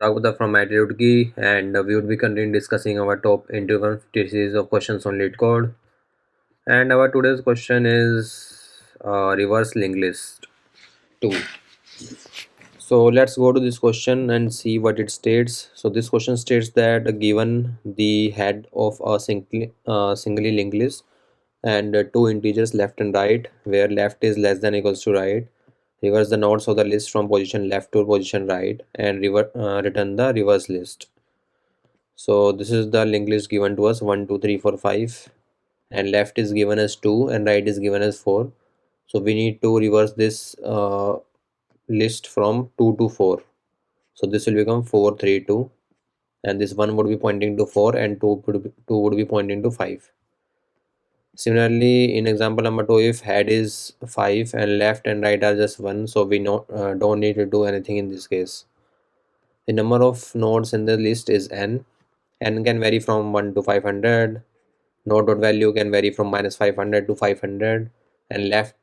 Raghuda from Rootki, and we would be continuing discussing our top into 150 series of questions on Leetcode. And our today's question is reverse linked list 2. So let's go to this question and see what it states. So this question states that given the head of a singly linked list and two integers left and right, where left is less than equals to right, reverse the nodes of the list from position left to position right, and return the reverse list. So this is the linked list given to us 1 2 3 4 5, and left is given as 2 and right is given as 4. So we need to reverse this list from 2 to 4. So this will become 4 3 2, and this 1 would be pointing to 4 and 2 would be pointing to 5. Similarly, in example number 2, if head is 5 and left and right are just 1, so we don't need to do anything in this case. The number of nodes in the list is n. N can vary from 1 to 500. Node dot value can vary from minus 500 to 500, and left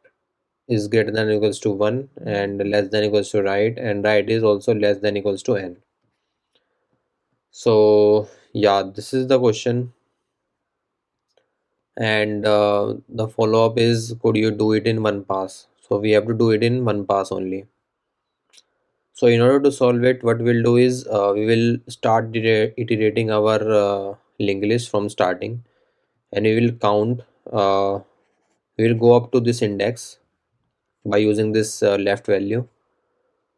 is greater than or equals to 1 and less than equals to right, and right is also less than equals to n. So yeah, this is the question, and the follow-up is, could you do it in one pass? So we have to do it in one pass only. So in order to solve it, what we'll do is we will start iterating our linked list from starting, and we will count. We will go up to this index by using this left value,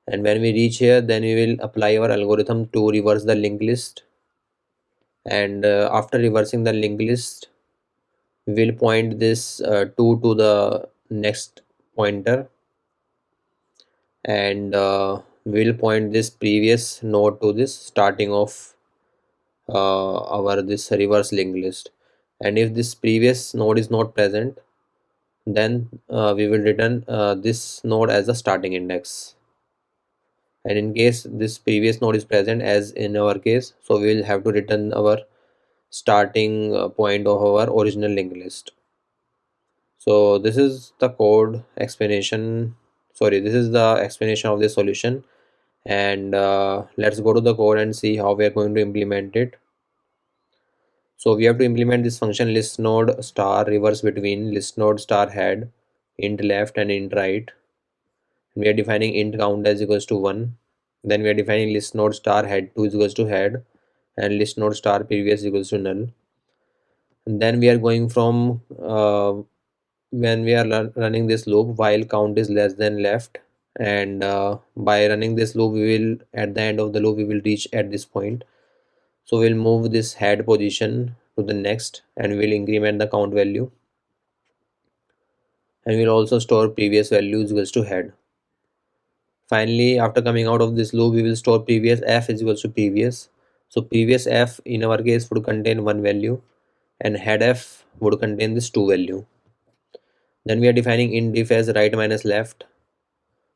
and when we reach here, then we will apply our algorithm to reverse the linked list. And after reversing the linked list, we will point this 2 to the next pointer, and we will point this previous node to this starting of our this reverse linked list. And if this previous node is not present, then we will return this node as a starting index. And in case this previous node is present, as in our case, so we will have to return our starting point of our original linked list. So this is the code explanation, sorry, this is the explanation of the solution. And let's go to the code and see how we are going to implement it. So we have to implement this function list node star reverse between list node star head int left and int right. We are defining int count as equals to 1. Then we are defining list node star head 2 is equals to head, and list node star previous equals to null. And then we are going from when we are running this loop while count is less than left, and by running this loop we will, at the end of the loop, we will reach at this point. So we'll move this head position to the next, and we'll increment the count value, and we'll also store previous values equals to head. Finally, after coming out of this loop, we will store previous f is equals to previous. So previous f in our case would contain one value, and head f would contain this two value. Then we are defining int diff as right minus left.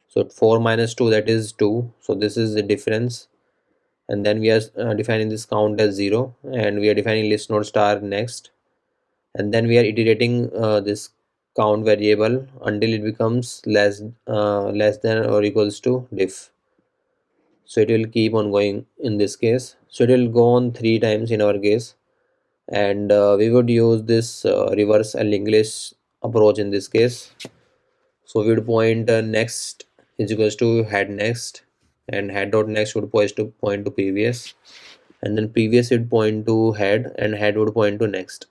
So 4 minus 2, that is 2. So this is the difference. And then we are defining this count as 0, and we are defining list node star next. And then we are iterating this count variable until it becomes less than or equals to diff. So it will keep on going in this case. So it will go on 3 times in our case, and we would use this reverse linked list approach in this case. So we would point next is equals to head next, and head dot next would point to previous, and then previous would point to head, and head would point to next.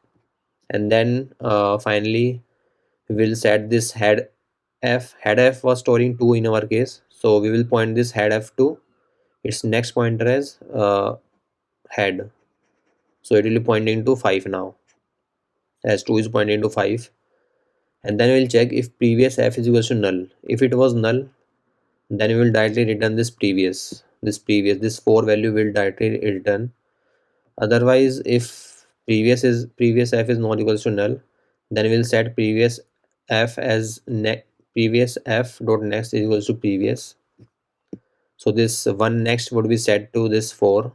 And then finally we will set this head f was storing 2 in our case, so we will point this head f to its next pointer as head. So it will be pointing to 5 now, as 2 is pointing to 5. And then we will check if previous f is equals to null. If it was null, then we will directly return this 4 value will directly return. Otherwise, if previous f is not equals to null, then we will set previous f as previous f dot next is equals to previous. So this one next would be set to this 4,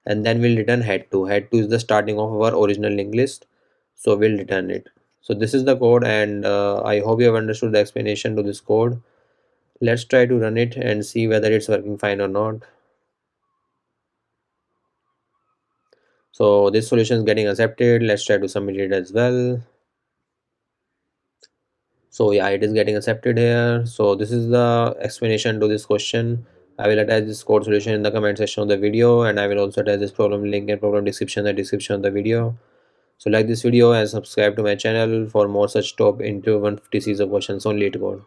and then we'll return head 2 is the starting of our original linked list, so we'll return it. So this is the code, and I hope you have understood the explanation to this code. Let's try to run it and see whether it's working fine or not. So this solution is getting accepted. Let's try to submit it as well. So yeah, it is getting accepted here. So this is the explanation to this question. I will attach this code solution in the comment section of the video, and I will also attach this problem link and problem description in the description of the video. So like this video and subscribe to my channel for more such top into 150 series of questions on Leetcode.